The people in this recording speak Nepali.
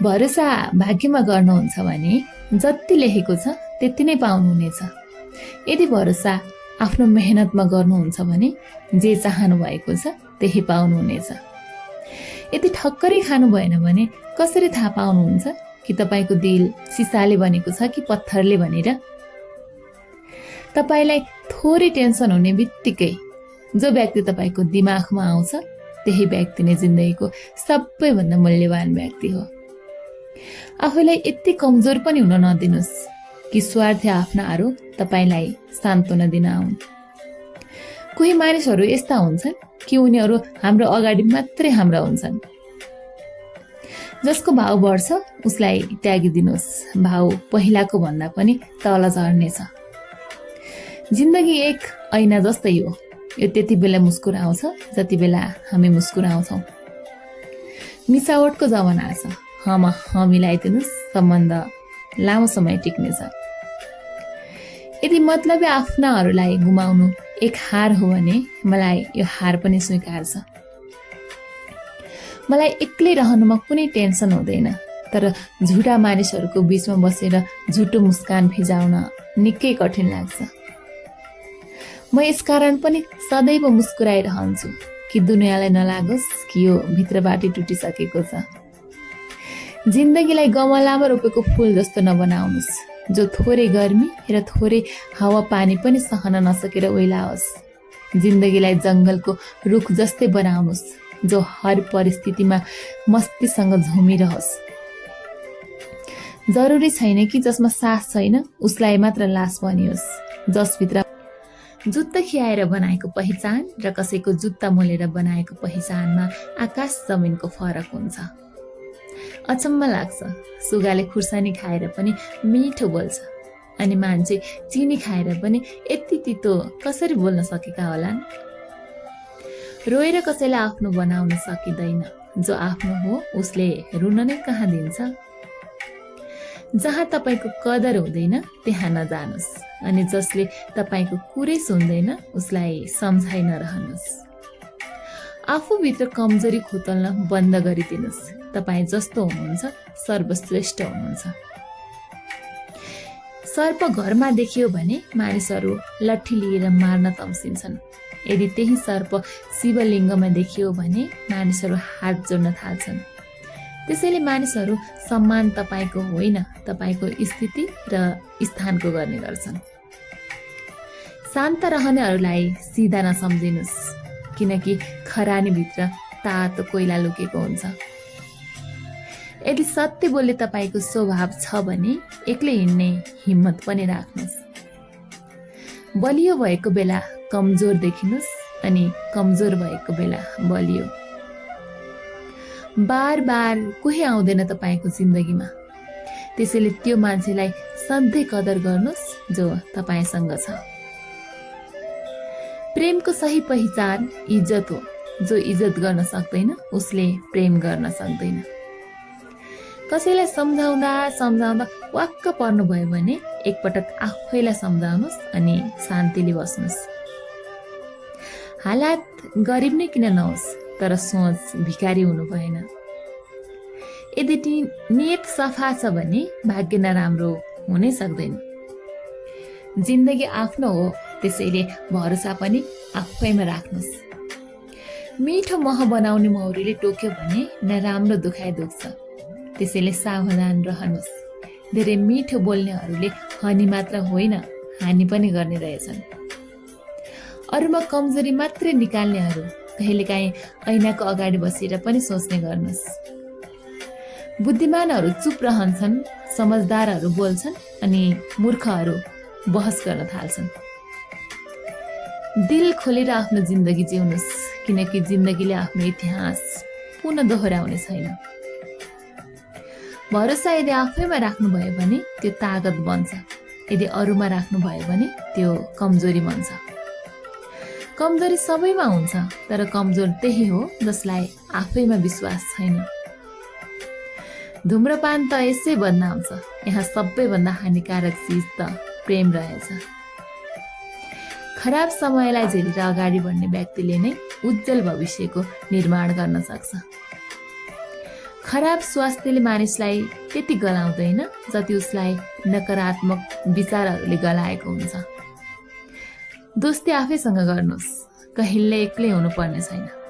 भरोसा भाग्यमा गर्नुहुन्छ भने जति लेखेको छ त्यति नै पाउनुहुनेछ। यदि भरोसा आफ्नो मेहनतमा गर्नुहुन्छ भने जे चाहनु भएको छ त्यही पाउनुहुनेछ। यदि ठक्करै खानु भएन भने कसरी थाहा पाउनुहुन्छ कि तपाईँको दिल सिसाले बनेको छ कि पत्थरले भनेर? तपाईँलाई थोरै टेन्सन हुने बित्तिकै जो व्यक्ति तपाईँको दिमागमा आउँछ त्यही व्यक्ति नै जिन्दगीको सबैभन्दा मूल्यवान व्यक्ति हो। आफूलाई यति कमजोर पनि हुन नदिनुहोस् कि स्वार्थी आफ्नाहरू तपाईँलाई सान्त्वना दिन आउन्। कोही मानिसहरू यस्ता हुन्छन् कि उनीहरू हाम्रो अगाडि मात्रै हाम्रा हुन्छन्। जसको भाव बढ्छ उसलाई त्यागिदिनुहोस्, भाव पहिलाको भन्दा पनि तल झर्नेछ। जिन्दगी एक ऐना जस्तै हो, यो त्यति बेला मुस्कुराउँछ जति बेला हामी मुस्कुराउँछौँ। मिसावटको जमाना छ, मिलाइदिनुहोस्, सम्बन्ध लामो समय टिक्नेछ। यदि मतलबी आफ्नाहरूलाई गुमाउनु एक हार हो भने मलाई यो हार पनि स्वीकार छ। मलाई एक्लै रहनुमा कुनै टेन्सन हुँदैन, तर झुटा मानिसहरूको बीचमा बसेर झुटो मुस्कान फिजाउन निकै कठिन लाग्छ। म यसकारण पनि सदैव मुस्कुराइरहन्छु कि दुनियाँलाई नलागोस् कि यो भित्रबाटै टुटिसकेको छ। जिन्दगीलाई गमलामा रोपेको फुल जस्तो नबनाउनुहोस्, जो थोरै गर्मी र थोरै हावापानी पनि सहन नसकेर ओइलाओस्। जिन्दगीलाई जङ्गलको रुख जस्तै बनाउनुहोस्, जो हर परिस्थितिमा मस्तीसँग झुमिरहोस्। जरुरी छैन कि जसमा सास छैन उसलाई मात्र लास भनियोस्। जसभित्र जुत्ता खियाएर बनाएको पहिचान र कसैको जुत्ता मोलेर बनाएको पहिचानमा आकाश जमिनको फरक हुन्छ। अचम्म लाग्छ, सुगाले खुर्सानी खाएर पनि मिठो बोल्छ, अनि मान्छे चिनी खाएर पनि यति तितो कसरी बोल्न सकेका होलान्? रोएर कसैलाई आफ्नो बनाउन सकिँदैन, जो आफ्नो हो उसले रुन नै कहाँ दिन्छ? जहाँ तपाईँको कदर हुँदैन त्यहाँ नजानुहोस्, अनि जसले तपाईँको कुरै सुन्दैन उसलाई सम्झाइ नरहनुहोस्। आफूभित्र कमजोरी खोतल्न बन्द गरिदिनुहोस्। तपाईँ जस्तो हुनुहुन्छ सर्वश्रेष्ठ हुनुहुन्छ। सर्प घरमा देखियो भने मानिसहरू लट्ठी लिएर मार्न तम्सिन्छन्। यदि त्यही सर्प शिवलिङ्गमा देखियो भने मानिसहरू हात जोड्न थाल्छन्। त्यसैले मानिसहरू सम्मान तपाईँको होइन, तपाईँको स्थिति र स्थानको गर्ने गर्छन्। शान्त रहनेहरूलाई सिधा नसम्झिनुहोस्, किनकि खरानीभित्र तातो कोइला लुकेको हुन्छ। यदि सत्य बोल्ने तपाईँको स्वभाव छ भने एक्लै हिँड्ने हिम्मत पनि राख्नुहोस्। बलियो भएको बेला कमजोर देखिनुहोस्, अनि कमजोर भएको बेला बलियो। बार बार कोही आउँदैन तपाईँको जिन्दगीमा, त्यसैले त्यो मान्छेलाई सधैँ कदर गर्नुहोस् जो तपाईँसँग छ। प्रेमको सही पहिचान इज्जत हो। जो इज्जत गर्न सक्दैन उसले प्रेम गर्न सक्दैन। कसैलाई सम्झाउँदा वाक्क पर्नुभयो भने एकपटक आफैलाई सम्झाउनुहोस् अनि शान्तिले बस्नुहोस्। हालात गरिब नै किन नहोस्, तर सोच भिखारी हुनु भएन। यदि नियत सफा छ भने भाग्य नराम्रो हुनै सक्दैन। जिन्दगी आफ्नो हो, त्यसैले भरोसा पनि आफैमा राख्नुहोस्। मिठो मह बनाउने मौरीले टोक्यो भने नराम्रो दुखाइ दुख्छ, त्यसैले सावधान रहनुहोस्। धेरै मिठो बोल्नेहरूले हानि मात्र होइन हानि पनि गर्ने रहेछन्। अरूमा कमजोरी मात्रै निकाल्नेहरू कहिलेकाहीँ ऐनाको अगाडि बसेर पनि सोच्ने गर्नुहोस्। बुद्धिमानहरू चुप रहन्छन्, समझदारहरू बोल्छन्, अनि मूर्खहरू बहस गर्न थाल्छन्। दिल खोलेर आफ्नो जिन्दगी जिउनुहोस्, किनकि जिन्दगीले आफ्नो इतिहास पुनः दोहोऱ्याउने छैन। भरोसा यदि आफैमा राख्नुभयो भने त्यो तागत बन्छ, यदि अरूमा राख्नुभयो भने त्यो कमजोरी बन्छ। कमजोरी सबैमा हुन्छ, तर कमजोर त्यही हो जसलाई आफैमा विश्वास छैन। धुम्रपान त यसै बदनाम छ, यहाँ सबैभन्दा हानिकारक चिज त प्रेम रहेछ। खराब समयलाई झेलेर अगाडि बढ्ने व्यक्तिले नै उज्जवल भविष्यको निर्माण गर्न सक्छ। खराब स्वास्थ्यले मानिसलाई त्यति गलाउँदैन जति उसलाई नकारात्मक विचारहरूले गलाएको हुन्छ। दोस्ती आफैसँग गर्नुहोस्, कहिल्यै एक्लै हुनुपर्ने छैन।